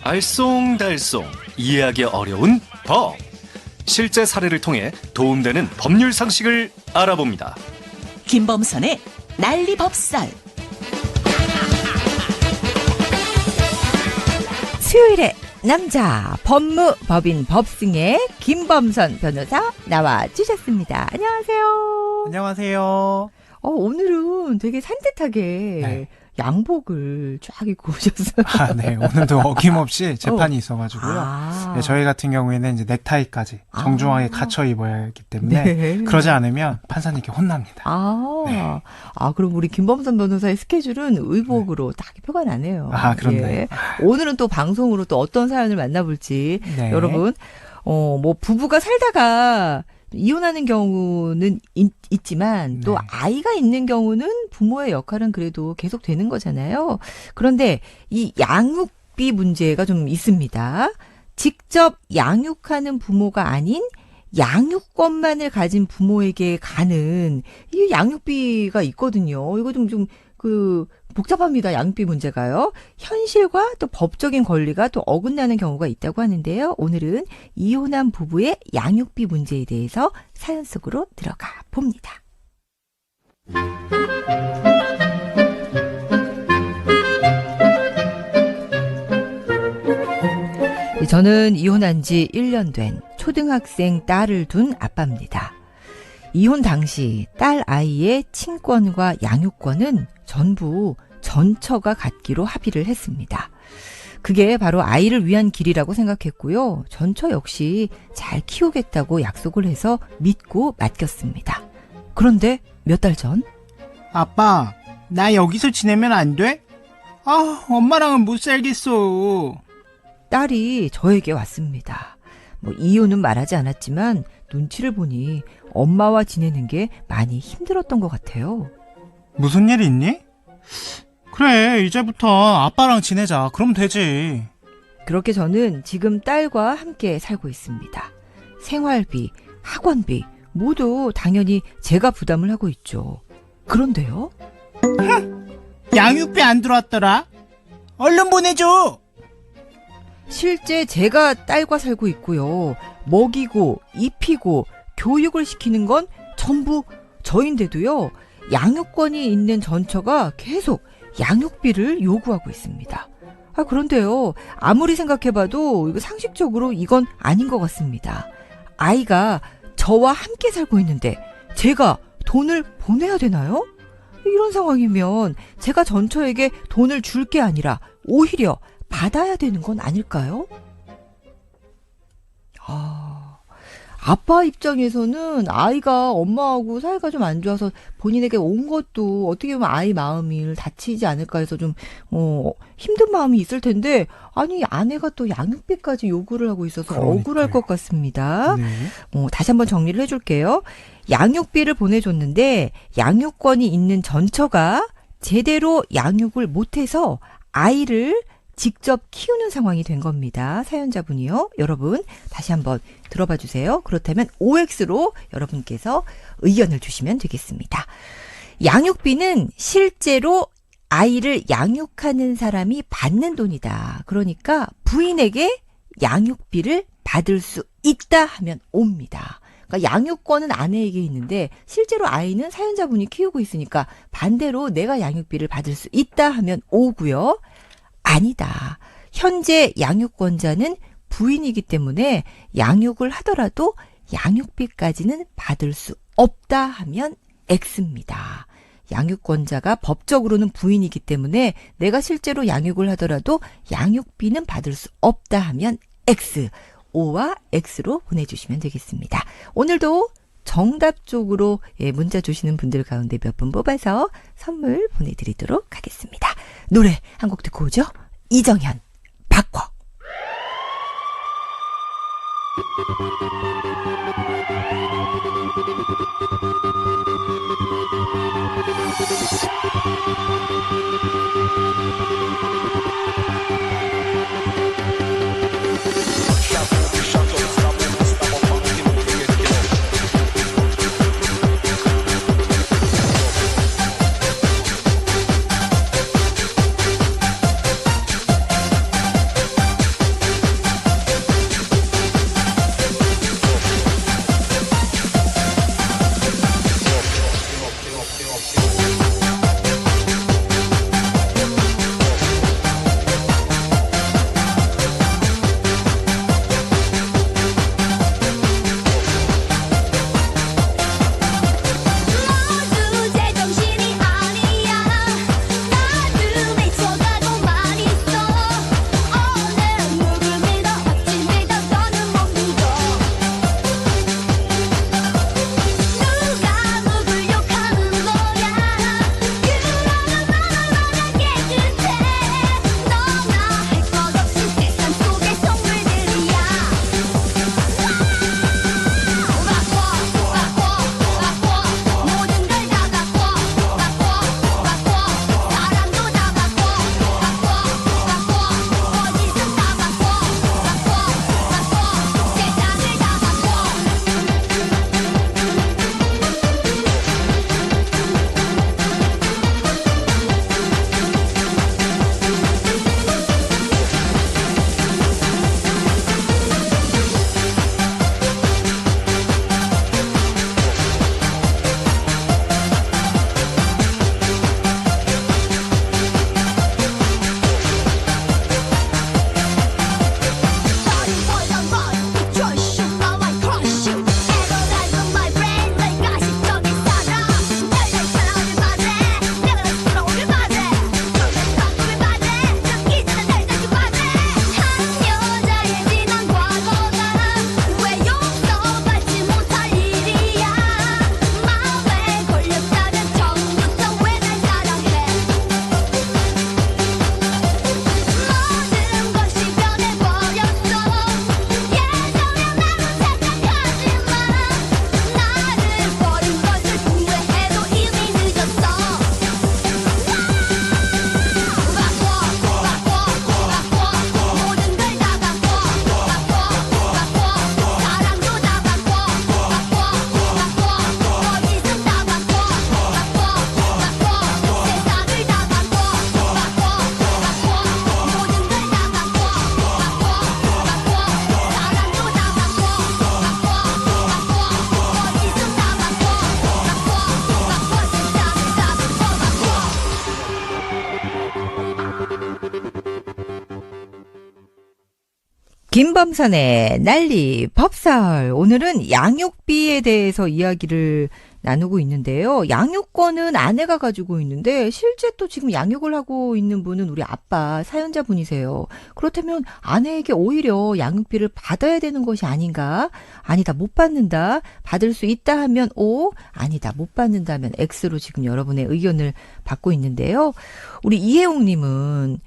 알쏭달쏭 이해하기 어려운 법. 실제 사례를 통해 도움되는 법률 상식을 알아봅니다. 김범선의 난리법살. 수요일에 남자 법무법인 법승의 김범선 변호사 나와주셨습니다. 안녕하세요. 안녕하세요. 오늘은 되게 산뜻하게 네. 양복을 쫙 입고 오셨어요. 네. 오늘도 어김없이 재판이 있어가지고요. 아. 네, 저희 같은 경우에는 이제 넥타이까지 정중하게 갖춰 입어야 하기 때문에 네. 그러지 않으면 판사님께 혼납니다. 네. 그럼 우리 김범선 변호사의 스케줄은 의복으로 딱 표가 나네요. 그렇네. 예. 오늘은 또 방송으로 또 어떤 사연을 만나볼지. 네. 여러분, 뭐 부부가 살다가 이혼하는 경우는 있지만 또 네. 아이가 있는 경우는 부모의 역할은 그래도 계속 되는 거잖아요. 그런데 이 양육비 문제가 좀 있습니다. 직접 양육하는 부모가 아닌 양육권만을 가진 부모에게 가는 이 양육비가 있거든요. 이거 좀 복잡합니다. 양육비 문제가요. 현실과 또 법적인 권리가 또 어긋나는 경우가 있다고 하는데요. 오늘은 이혼한 부부의 양육비 문제에 대해서 사연 속으로 들어가 봅니다. 저는 이혼한 지 1년 된 초등학생 딸을 둔 아빠입니다. 이혼 당시 딸 아이의 친권과 양육권은 전부 전처가 갖기로 합의를 했습니다. 그게 바로 아이를 위한 길이라고 생각했고요. 전처 역시 잘 키우겠다고 약속을 해서 믿고 맡겼습니다. 그런데 몇 달 전 아빠, 나 여기서 지내면 안 돼? 엄마랑은 못 살겠어. 딸이 저에게 왔습니다. 이유는 말하지 않았지만 눈치를 보니 엄마와 지내는 게 많이 힘들었던 것 같아요. 무슨 일 있니? 그래, 이제부터 아빠랑 지내자. 그럼 되지. 그렇게 저는 지금 딸과 함께 살고 있습니다. 생활비, 학원비 모두 당연히 제가 부담을 하고 있죠. 그런데요. 양육비 안 들어왔더라. 얼른 보내줘. 실제 제가 딸과 살고 있고요. 먹이고 입히고 교육을 시키는 건 전부 저인데도요. 양육권이 있는 전처가 계속 양육비를 요구하고 있습니다. 그런데요. 아무리 생각해봐도 이거 상식적으로 이건 아닌 것 같습니다. 아이가 저와 함께 살고 있는데 제가 돈을 보내야 되나요? 이런 상황이면 제가 전처에게 돈을 줄 게 아니라 오히려 받아야 되는 건 아닐까요? 아빠 입장에서는 아이가 엄마하고 사이가 좀 안 좋아서 본인에게 온 것도 어떻게 보면 아이 마음을 다치지 않을까 해서 좀 힘든 마음이 있을 텐데 아니 아내가 또 양육비까지 요구를 하고 있어서 그러니까요. 억울할 것 같습니다. 네. 다시 한번 정리를 해줄게요. 양육비를 보내줬는데 양육권이 있는 전처가 제대로 양육을 못해서 아이를 직접 키우는 상황이 된 겁니다. 사연자분이요. 여러분 다시 한번 들어봐 주세요. 그렇다면 OX로 여러분께서 의견을 주시면 되겠습니다. 양육비는 실제로 아이를 양육하는 사람이 받는 돈이다. 그러니까 부인에게 양육비를 받을 수 있다 하면 O입니다. 그러니까 양육권은 아내에게 있는데 실제로 아이는 사연자분이 키우고 있으니까 반대로 내가 양육비를 받을 수 있다 하면 O고요. 아니다. 현재 양육권자는 부인이기 때문에 양육을 하더라도 양육비까지는 받을 수 없다 하면 X입니다. 양육권자가 법적으로는 부인이기 때문에 내가 실제로 양육을 하더라도 양육비는 받을 수 없다 하면 X. O와 X로 보내주시면 되겠습니다. 오늘도 정답 쪽으로 문자 주시는 분들 가운데 몇 분 뽑아서 선물 보내드리도록 하겠습니다. 노래 한 곡 듣고 오죠? 이정현, 바꿔. 김범선의 난리 법설. 오늘은 양육비에 대해서 이야기를 나누고 있는데요. 양육권은 아내가 가지고 있는데 실제 또 지금 양육을 하고 있는 분은 우리 아빠 사연자분이세요. 그렇다면 아내에게 오히려 양육비를 받아야 되는 것이 아닌가? 아니다, 못 받는다. 받을 수 있다 하면 O, 아니다, 못 받는다 하면 X로 지금 여러분의 의견을 받고 있는데요. 우리 이혜웅님은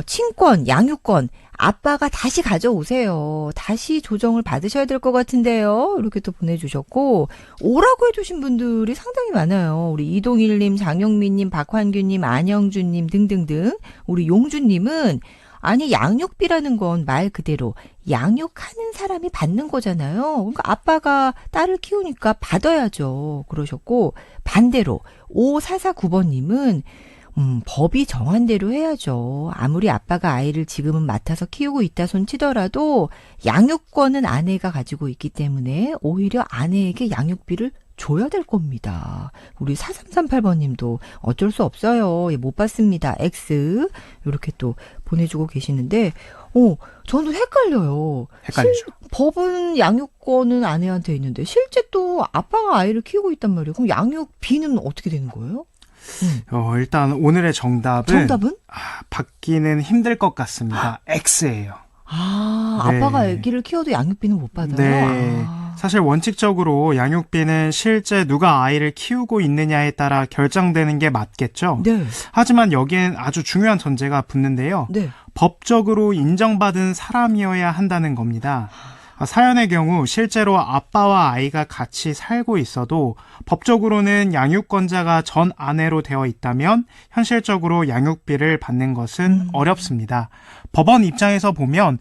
친권, 양육권, 아빠가 다시 가져오세요. 다시 조정을 받으셔야 될 것 같은데요. 이렇게 또 보내주셨고, 오라고 해주신 분들이 상당히 많아요. 우리 이동일님, 장영민님, 박환규님, 안영준님 등등등. 우리 용준님은, 아니, 양육비라는 건 말 그대로 양육하는 사람이 받는 거잖아요. 그러니까 아빠가 딸을 키우니까 받아야죠. 그러셨고, 반대로 5449번님은 법이 정한 대로 해야죠. 아무리 아빠가 아이를 지금은 맡아서 키우고 있다 손 치더라도 양육권은 아내가 가지고 있기 때문에 오히려 아내에게 양육비를 줘야 될 겁니다. 우리 4338번님도 어쩔 수 없어요. 못 받습니다. X. 이렇게 또 보내주고 계시는데, 저는 헷갈려요. 헷갈리죠. 법은 양육권은 아내한테 있는데 실제 또 아빠가 아이를 키우고 있단 말이에요. 그럼 양육비는 어떻게 되는 거예요? 일단 오늘의 정답은 정답은? 받기는 힘들 것 같습니다. X예요. 네. 아빠가 아기를 키워도 양육비는 못 받아요? 네. 사실 원칙적으로 양육비는 실제 누가 아이를 키우고 있느냐에 따라 결정되는 게 맞겠죠. 네. 하지만 여기엔 아주 중요한 전제가 붙는데요. 네. 법적으로 인정받은 사람이어야 한다는 겁니다. 사연의 경우 실제로 아빠와 아이가 같이 살고 있어도 법적으로는 양육권자가 전 아내로 되어 있다면 현실적으로 양육비를 받는 것은 어렵습니다. 법원 입장에서 보면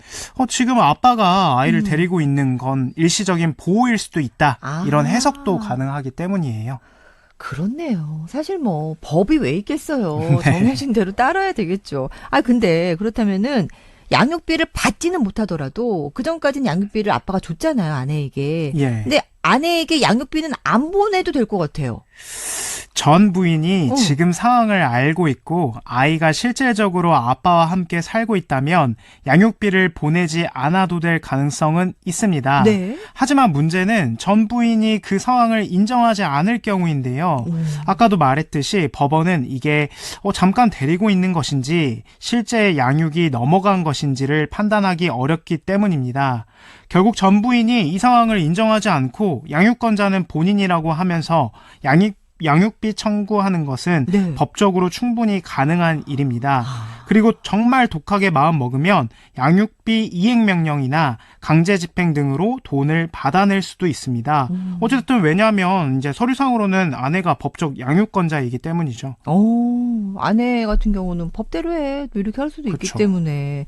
지금 아빠가 아이를 데리고 있는 건 일시적인 보호일 수도 있다. 이런 해석도 가능하기 때문이에요. 그렇네요. 사실 법이 왜 있겠어요. 네. 정해진 대로 따라야 되겠죠. 근데 그렇다면은 양육비를 받지는 못하더라도 그전까지는 양육비를 아빠가 줬잖아요, 아내에게. 예. 근데 아내에게 양육비는 안 보내도 될 것 같아요. 전 부인이 지금 상황을 알고 있고 아이가 실질적으로 아빠와 함께 살고 있다면 양육비를 보내지 않아도 될 가능성은 있습니다. 네. 하지만 문제는 전 부인이 그 상황을 인정하지 않을 경우인데요. 아까도 말했듯이 법원은 이게 잠깐 데리고 있는 것인지 실제 양육이 넘어간 것인지를 판단하기 어렵기 때문입니다. 결국 전 부인이 이 상황을 인정하지 않고 양육권자는 본인이라고 하면서 양육비 청구하는 것은 네. 법적으로 충분히 가능한 일입니다. 그리고 정말 독하게 마음 먹으면 양육비 이행명령이나 강제집행 등으로 돈을 받아낼 수도 있습니다. 어쨌든 왜냐하면 이제 서류상으로는 아내가 법적 양육권자이기 때문이죠. 아내 같은 경우는 법대로 해. 이렇게 할 수도 있기 그쵸. 때문에.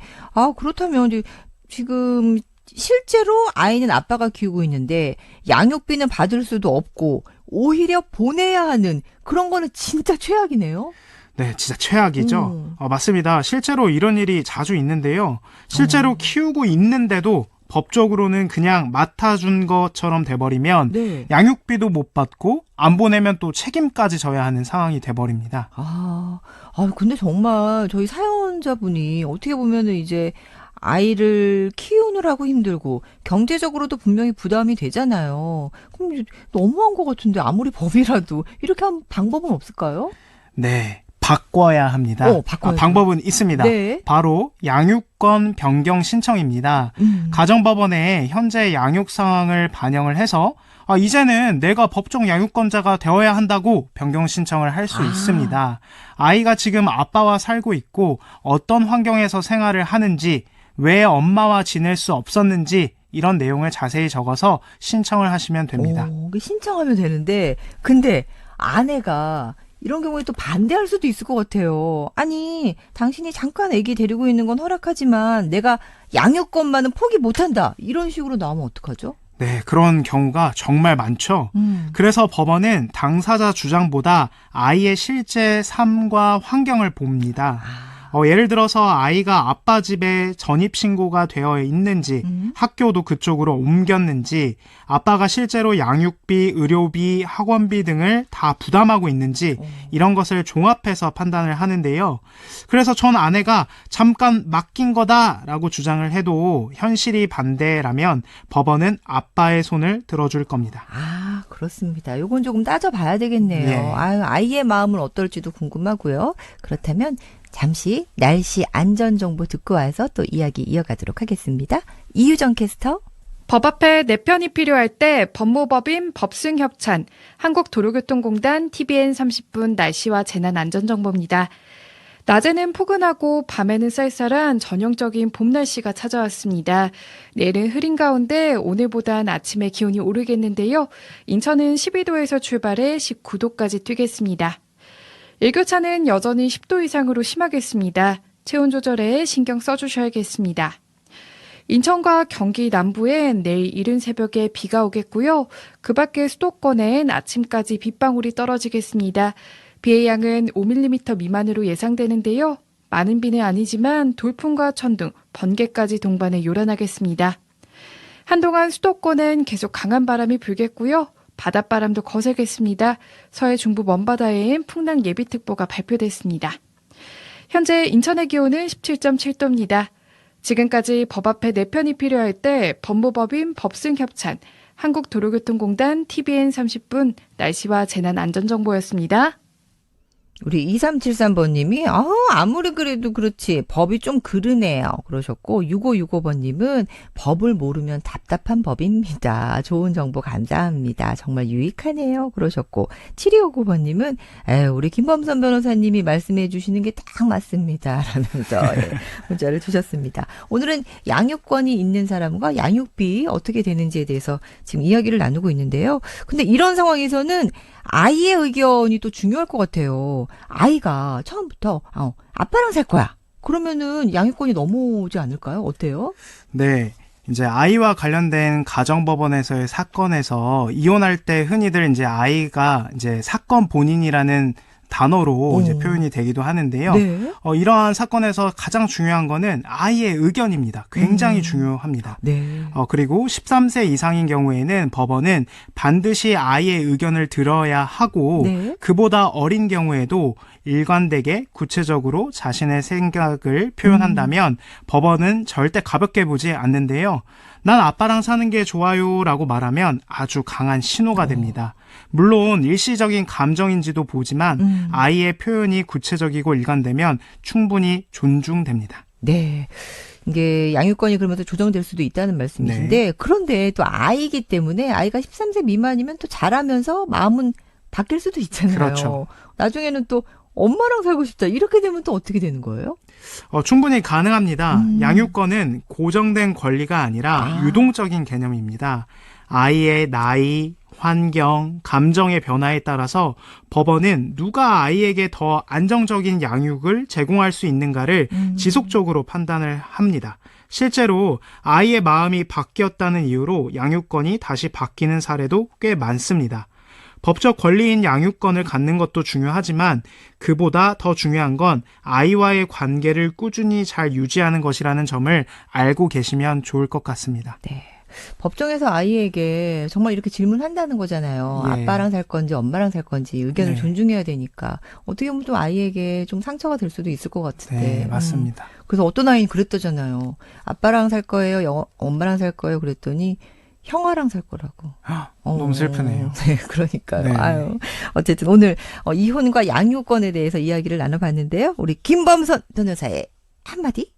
그렇다면 이제 지금 실제로 아이는 아빠가 키우고 있는데 양육비는 받을 수도 없고 오히려 보내야 하는 그런 거는 진짜 최악이네요. 네, 진짜 최악이죠. 맞습니다. 실제로 이런 일이 자주 있는데요. 실제로 키우고 있는데도 법적으로는 그냥 맡아준 것처럼 돼버리면 네. 양육비도 못 받고 안 보내면 또 책임까지 져야 하는 상황이 돼버립니다. 근데 정말 저희 사연자분이 어떻게 보면은 이제 아이를 키우느라고 힘들고 경제적으로도 분명히 부담이 되잖아요. 그럼 이제 너무한 것 같은데 아무리 법이라도 이렇게 한 방법은 없을까요? 네, 바꿔야 합니다. 바꿔야죠. 방법은 있습니다. 네. 바로 양육권 변경 신청입니다. 가정법원에 현재 양육 상황을 반영을 해서 이제는 내가 법정 양육권자가 되어야 한다고 변경 신청을 할 수 있습니다. 아이가 지금 아빠와 살고 있고 어떤 환경에서 생활을 하는지, 왜 엄마와 지낼 수 없었는지 이런 내용을 자세히 적어서 신청을 하시면 됩니다. 신청하면 되는데 근데 아내가 이런 경우에 또 반대할 수도 있을 것 같아요. 아니, 당신이 잠깐 아기 데리고 있는 건 허락하지만 내가 양육권만은 포기 못한다. 이런 식으로 나오면 어떡하죠? 네, 그런 경우가 정말 많죠. 그래서 법원은 당사자 주장보다 아이의 실제 삶과 환경을 봅니다. 예를 들어서 아이가 아빠 집에 전입신고가 되어 있는지, 학교도 그쪽으로 옮겼는지, 아빠가 실제로 양육비, 의료비, 학원비 등을 다 부담하고 있는지 이런 것을 종합해서 판단을 하는데요. 그래서 전 아내가 잠깐 맡긴 거다라고 주장을 해도 현실이 반대라면 법원은 아빠의 손을 들어줄 겁니다. 아, 그렇습니다. 요건 조금 따져봐야 되겠네요. 네. 아이의 마음은 어떨지도 궁금하고요. 그렇다면 잠시 날씨 안전정보 듣고 와서 또 이야기 이어가도록 하겠습니다. 이유정 캐스터. 법 앞에 내 편이 필요할 때 법무법인 법승협찬, 한국도로교통공단 TVN 30분 날씨와 재난안전정보입니다. 낮에는 포근하고 밤에는 쌀쌀한 전형적인 봄 날씨가 찾아왔습니다. 내일은 흐린 가운데 오늘보단 아침에 기온이 오르겠는데요. 인천은 12도에서 출발해 19도까지 뛰겠습니다. 일교차는 여전히 10도 이상으로 심하겠습니다. 체온 조절에 신경 써주셔야겠습니다. 인천과 경기 남부엔 내일 이른 새벽에 비가 오겠고요. 그 밖에 수도권엔 아침까지 빗방울이 떨어지겠습니다. 비의 양은 5mm 미만으로 예상되는데요. 많은 비는 아니지만 돌풍과 천둥, 번개까지 동반해 요란하겠습니다. 한동안 수도권엔 계속 강한 바람이 불겠고요. 바닷바람도 거세겠습니다. 서해 중부 먼바다엔 풍랑 예비특보가 발표됐습니다. 현재 인천의 기온은 17.7도입니다. 지금까지 법 앞에 내 편이 필요할 때 법무법인 법승협찬, 한국도로교통공단 TVN 30분 날씨와 재난안전정보였습니다. 우리 2373번님이 아무리 그래도 그렇지 법이 좀 그르네요 그러셨고 6565번님은 법을 모르면 답답한 법입니다. 좋은 정보 감사합니다. 정말 유익하네요 그러셨고 7259번님은 우리 김범선 변호사님이 말씀해 주시는 게 딱 맞습니다 라면서 문자를 주셨습니다. 오늘은 양육권이 있는 사람과 양육비 어떻게 되는지에 대해서 지금 이야기를 나누고 있는데요. 근데 이런 상황에서는 아이의 의견이 또 중요할 것 같아요. 아이가 처음부터 아빠랑 살 거야. 그러면은 양육권이 넘어오지 않을까요? 어때요? 네. 이제 아이와 관련된 가정법원에서의 사건에서 이혼할 때 흔히들 이제 아이가 이제 사건 본인이라는 단어로 이제 표현이 되기도 하는데요. 네. 이러한 사건에서 가장 중요한 거는 아이의 의견입니다. 굉장히 중요합니다. 네. 그리고 13세 이상인 경우에는 법원은 반드시 아이의 의견을 들어야 하고 네. 그보다 어린 경우에도 일관되게 구체적으로 자신의 생각을 표현한다면 법원은 절대 가볍게 보지 않는데요. 난 아빠랑 사는 게 좋아요라고 말하면 아주 강한 신호가 됩니다. 물론 일시적인 감정인지도 보지만 아이의 표현이 구체적이고 일관되면 충분히 존중됩니다. 네. 이게 양육권이 그러면서 조정될 수도 있다는 말씀이신데 네. 그런데 또 아이기 때문에 아이가 13세 미만이면 또 자라면서 마음은 바뀔 수도 있잖아요. 그렇죠. 나중에는 또 엄마랑 살고 싶다. 이렇게 되면 또 어떻게 되는 거예요? 충분히 가능합니다. 양육권은 고정된 권리가 아니라 유동적인 개념입니다. 아이의 나이, 환경, 감정의 변화에 따라서 법원은 누가 아이에게 더 안정적인 양육을 제공할 수 있는가를 지속적으로 판단을 합니다. 실제로 아이의 마음이 바뀌었다는 이유로 양육권이 다시 바뀌는 사례도 꽤 많습니다. 법적 권리인 양육권을 갖는 것도 중요하지만 그보다 더 중요한 건 아이와의 관계를 꾸준히 잘 유지하는 것이라는 점을 알고 계시면 좋을 것 같습니다. 네. 법정에서 아이에게 정말 이렇게 질문한다는 거잖아요. 예. 아빠랑 살 건지 엄마랑 살 건지 의견을 네. 존중해야 되니까 어떻게 보면 또 아이에게 좀 상처가 될 수도 있을 것 같은데. 네, 맞습니다. 그래서 어떤 아이는 그랬다잖아요. 아빠랑 살 거예요, 엄마랑 살 거예요. 그랬더니 형아랑 살 거라고. 너무 슬프네요. 네, 그러니까요. 네. 아유. 어쨌든 오늘 이혼과 양육권에 대해서 이야기를 나눠봤는데요. 우리 김범선 변호사의 한마디?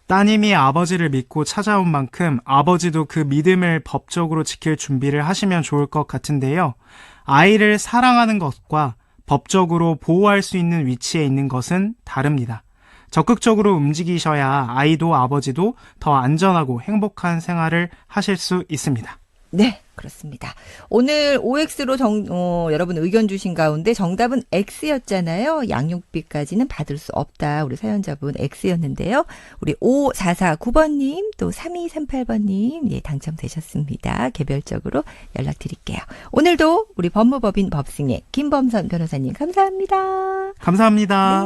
따님이 아버지를 믿고 찾아온 만큼 아버지도 그 믿음을 법적으로 지킬 준비를 하시면 좋을 것 같은데요. 아이를 사랑하는 것과 법적으로 보호할 수 있는 위치에 있는 것은 다릅니다. 적극적으로 움직이셔야 아이도 아버지도 더 안전하고 행복한 생활을 하실 수 있습니다. 네, 그렇습니다. 오늘 OX로 여러분 의견 주신 가운데 정답은 X였잖아요. 양육비까지는 받을 수 없다. 우리 사연자분 X였는데요. 우리 5449번님 또 3238번님 예, 당첨되셨습니다. 개별적으로 연락드릴게요. 오늘도 우리 법무법인 법승의 김범선 변호사님 감사합니다. 감사합니다.